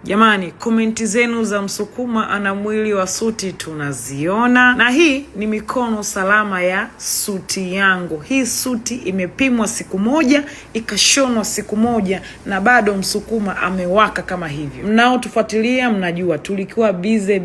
Jamani, komenti zenu za Msukuma ana mwili wa suti tunaziona. Na hii ni mikono salama ya suti yangu. Hii suti imepimwa siku moja, ikashonwa siku moja, na bado Msukuma amewaka kama hivi. Mnao tufuatilia mnajua tulikuwa bize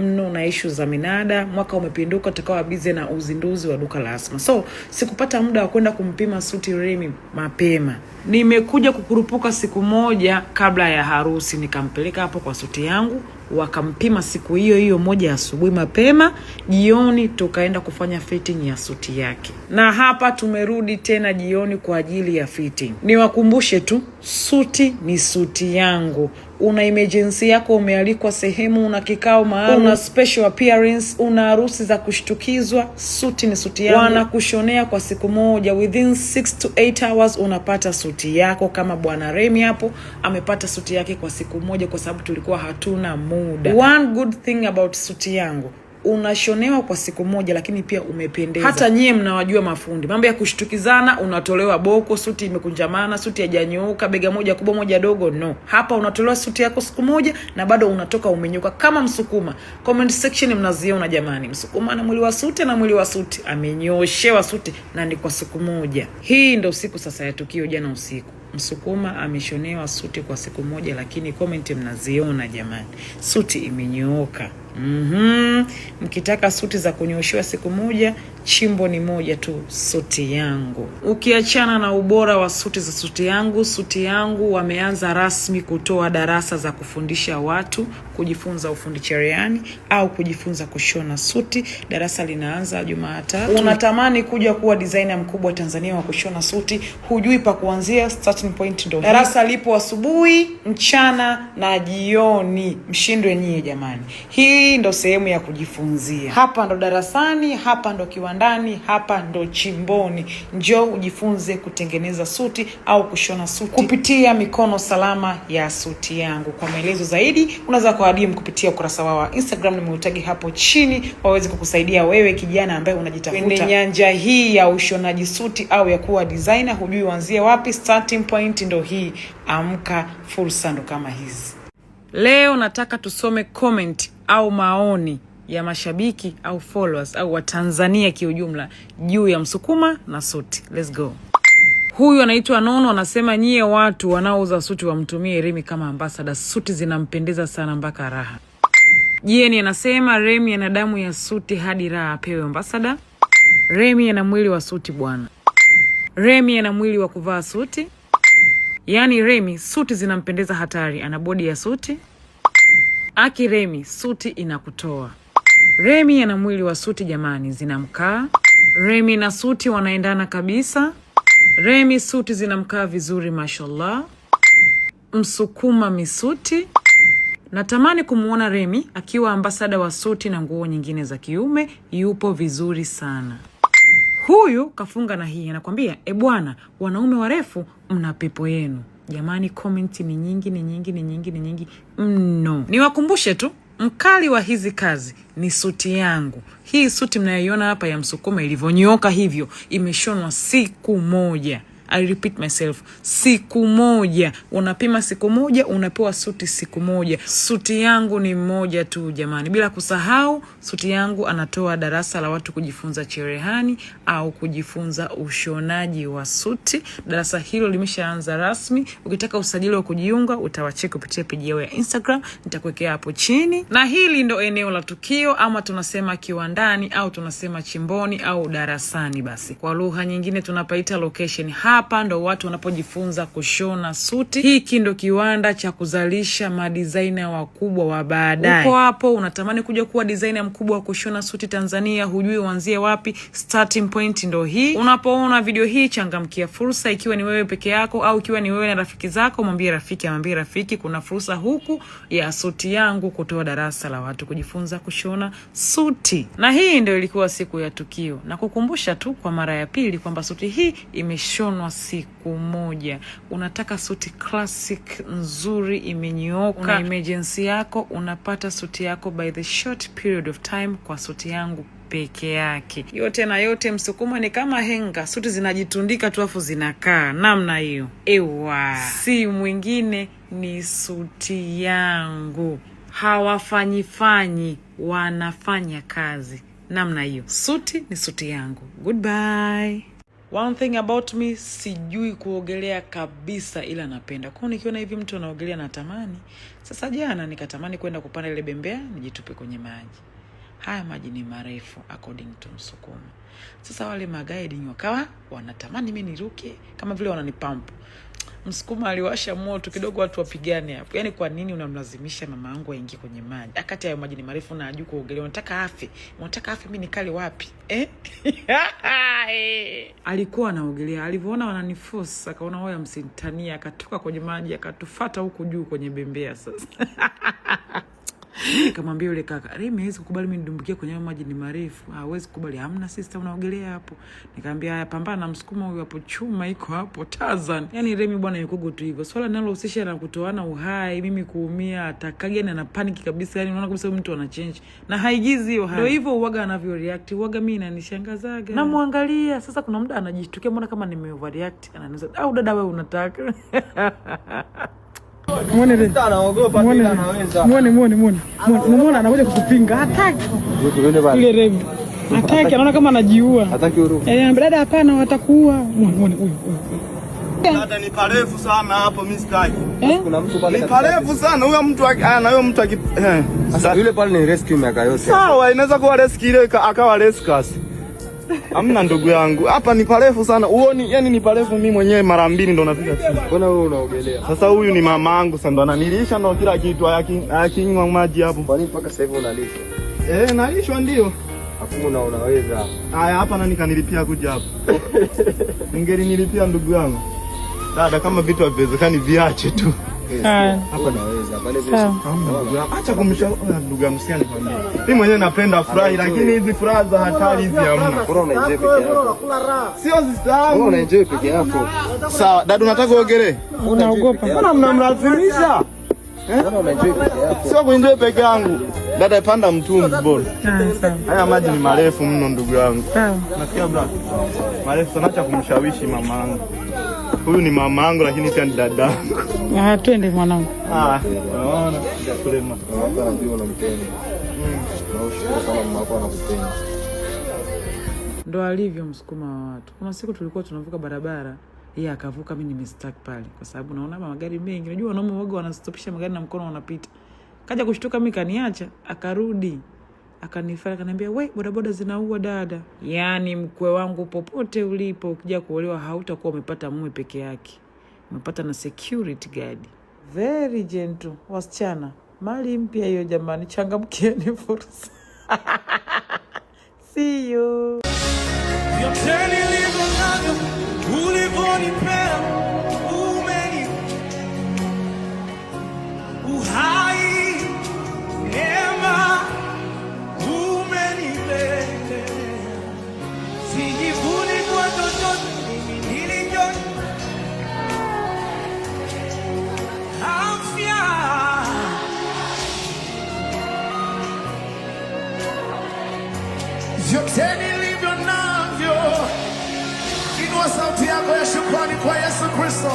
mno na issue za minada. Mwaka umepinduka, tukawa bize na uzinduzi wa duka la Asma. So sikupata muda wa kwenda kumpima suti Remi mapema. Nimekuja kukurupuka siku moja kabla ya harusi, nikampeleka hapo kwa suti yangu, wakampima siku hiyo moja asubuhi mapema. Jioni tukaenda kufanya fitting ya suti yake, na hapa tumerudi tena jioni kwa ajili ya fitting. Niwakumbushe tu, suti ni suti yangu. Una emergency yako, umealikwa sehemu, una kikao maalum, una special appearance, una harusi za kushtukizwa, suti ni suti yangu. Wanakushonea kwa siku moja, within 6 to 8 hours unapata suti yako. Kama bwana Remi hapo amepata suti yake kwa siku moja, kwa sababu tulikuwa hatuna muda. One good thing about suti yangu, unashonewa kwa siku moja, lakini pia umependeza. Hata nyie mnawajua mafundi, mambo ya kushtukizana, unatolewa boko, suti imekunjamana, suti hajanyooka, bega moja kubwa moja dogo, no. Hapa unatolewa suti yako siku moja na bado unatoka umenyoka kama Msukuma. Comment section mnaziona jamani, Msukuma ana mwili wa suti na mwili wa suti, amenyoshewa suti na ni kwa siku moja. Hii ndio siku sasa ya tukio, jana usiku Msukuma ameshonewa suti kwa siku moja, lakini comment mnaziona jamani, suti imenyooka. Mkitaka suti za kunyoshewa siku moja, chimbo ni moja tu, suti yangu. Ukiachana na ubora wa suti za suti yangu wameanza rasmi kutoa darasa za kufundisha watu kujifunza ufundi cherehani au kujifunza kushona suti. Darasa linaanza Jumatatu. Unatamani kuja kuwa designer mkubwa Tanzania wa kushona suti, hujui pa kuanzia, starting point ndo darasa lipo asubuhi, mchana na jioni. Mshindwe nyie jamani. Hii ndo sehemu ya kujifunzia. Hapa ndo darasani, hapa ndo kiwandani, hapa ndo chimboni. Njoo ujifunze kutengeneza suti au kushona suti kupitia mikono salama ya suti yangu. Kwa maelezo zaidi unaweza kuadim kupitia ukurasa wao wa Instagram, nimeutagi hapo chini, waweze kukusaidia wewe kijana ambaye unajitafuta kwenye nyanja hii ya ushonaji suti au ya kuwa designer, hujui uanzie wapi. Starting point ndo hii. Amka, fursa ndo kama hizi. Leo nataka tusome comment au maoni ya mashabiki au followers au Watanzania kiujumla juu ya Msukuma na suti. Let's go. Huyu anaitwa Nono, anasema nyie watu wanaouza suti wamtumie Remi kama ambassador, suti zinampendeza sana mpaka raha. Jeni anasema Remi ana damu ya suti hadi raha apewe ambassador. Remi ana mwili wa suti bwana. Remi ana mwili wa kuvaa suti. Yaani Remi suti zinampendeza hatari, ana body ya suti. Aki Remi suti inakutoa. Remi ana mwili wa suti jamani, zinamkaa. Remi na suti wanaendana kabisa. Remi suti zinamkaa vizuri mashallah. Msukuma misuti. Natamani kumuona Remi akiwa ambassador wa suti na nguo nyingine za kiume, yupo vizuri sana. Huyu kafunga na hii anakuambia, bwana, wanaume warefu mna pepo yenu. Jamani, comment ni nyingi mno. Niwakumbushe tu, mkali wa hizi kazi ni suti yangu. Hii suti mnayoiona hapa ya Msukuma ilivyonyoka hivyo, imeshonwa siku moja. I repeat myself, siku moja. Unapima siku moja, unapewa suti siku moja. Suti yangu ni moja tu jamani. Bila kusahau, suti yangu anatoa darasa la watu kujifunza cherehani au kujifunza ushonaji wa suti. Darasa hilo limeshaanza rasmi. Ukitaka usajili wa kujiunga, utawacheki kupitia page yao ya Instagram, nitakuwekea hapo chini. Na hili ndo eneo la tukio, ama tunasema kiwandani au tunasema chimboni au darasani basi. Kwa lugha nyingine tunapaita location. Hapa ndo watu wanapojifunza kushona suti. Hiki ndo kiwanda cha kuzalisha madesigner wakubwa wa baadaye. Uko hapo unatamani kuja kuwa designer mkubwa wa kushona suti Tanzania, hujui uanzie wapi, starting point ndo hii. Unapoona video hii, changamkia fursa. Ikiwa ni wewe peke yako au ikiwa ni wewe na rafiki zako, mwambie rafiki kuna fursa huku ya suti yangu kutoa darasa la watu kujifunza kushona suti. Na hii ndio ilikuwa siku ya tukio. Na kukumbusha tu kwa mara ya pili kwamba suti hii imeshonwa siku moja. Unataka suti classic nzuri imenyooka, una emergency yako, unapata suti yako by the short period of time kwa suti yangu peke yake. Yote na yote, Msukuma ni kama henga, suti zinajitundika tu afu zinakaa namna hiyo. Ewa, si mwingine ni suti yangu. Hawafanyifanyi, wanafanya kazi namna hiyo. Suti ni suti yangu. Goodbye. One thing about me, sijui kuogelea kabisa, ila napenda. Kwa nikiona hivi mtu anaogelea natamani. Sasa jana nikatamani kwenda kupanda ile bembea, nijitupe kwenye maji. Haya maji ni marefu according to Msukuma. Sasa wale magaidi wakawa wanatamani mimi niruke kama vile wananipampu. Msukuma aliwasha moto kidogo, watu wapigane hapo. Yaani kwa nini unamlazimisha mama yangu aingie kwenye maji? Akati hayo maji ni marefu na hajui kuogelea. Unataka afe? Unataka afe mimi nikali wapi? Alikuwa anaogelea. Alivyoona wananiforce, akaona wao msintania, akatoka kwenye maji, akatufuata huku juu kwenye bembea sasa. Nikamwambia yule kaka, Remi hawezi kukubali mimi nidumbukie kwenye maji ni marefu. Hawezi kukubali. Hamna sister, unaogelea hapo. Nikamwambia haya, pambana na Msukuma huyu hapo, chuma iko hapo, Tarzan. Yaani Remi bwana yuko tu hivyo. Swala linalohusisha na kutoana uhai, mimi kuumia, atakage na panic kabisa. Yaani unaona kabisa mtu ana change. Na haigizi hiyo hali. Ndio hivyo uwaga anavyo react. Uwaga mimi inanishangazaga. Na muangalia, sasa kuna muda anajishtukia mbona kama nime overreact. Ananiza, au dada wewe unataka? Muone anakuja kukupinga. Hataki. Ile Remi. Hataki, anaona kama anajiua. Hataki uruke. Dada hapana, watakuua. Muone huyu. Dada ni parefu sana hapo, mimi sitaki. Kuna mtu pale. Ni parefu sana huyo mtu, na huyo mtu sasa yule pale ni rescue miaka yote. Sawa, inaweza kuwa rescue ile akawa rescue. Hamna ndugu yangu. Hapa ni parefu sana. Uoni, yani ni parefu mimi mwenyewe mara 2 ndo napiga chini. Mbona wewe unaogelea? Sasa huyu ni mamangu, sasa ndo ananilisha ndo kila kitu, akinywa maji hapo. Kwa nini mpaka sasa hivi unalisha? Nalishwa ndio. Hakuna unaweza. Haya hapa nani kanilipia kuja hapa? Ningelinilipia ndugu yangu. Dada, kama vitu haviwezekani viache tu. Hapa naweza. Pale vile. Acha kumshauri ndugu yangu, siani kwambia. Mimi mwenyewe napenda furahi, lakini hizi furaha za hatari hizi hamna. Bora unaenjoy peke yako. Sio zisahau. Bora unaenjoy peke yako. Sawa, dada unataka uogelee? Unaogopa? Mbona mnamlazimisha? Bora unaenjoy peke yako. Sio kuenjoy peke yangu. Dada panda mtungi bora. Sawa. Haya maji ni marefu mno ndugu yangu. Sawa. Nasikia bra. Marefu sana, acha kumshawishi mama yangu. Huyu ni mama yangu lakini pia ni dadangu. Twende mwanangu. Unaona? Kulema. Hapa ndio unampenda. Naoshukuru sana mama wako anakupenda. Ndo alivyo Msukuma wa watu. Kuna siku tulikuwa tunavuka barabara, yeye akavuka, mimi nimestack pale kwa sababu naona magari mengi. Unajua wanaume waga wanastopisha magari na mkono wanapita. Kaja kushtuka mimi kaniacha, akarudi. Akanifuata akaniambia, "We, bodaboda zinaua dada." Yaani mkwe wangu, popote ulipo ukija kuolewa hautakuwa umepata mume peke yake. Umepata na security guard. Very gentle. Wasichana, mali mpya hiyo jamani, changamkieni fursa. See you. Vyote nilivyo navyo, inua sauti yako ya shukrani kwa Yesu Kristo.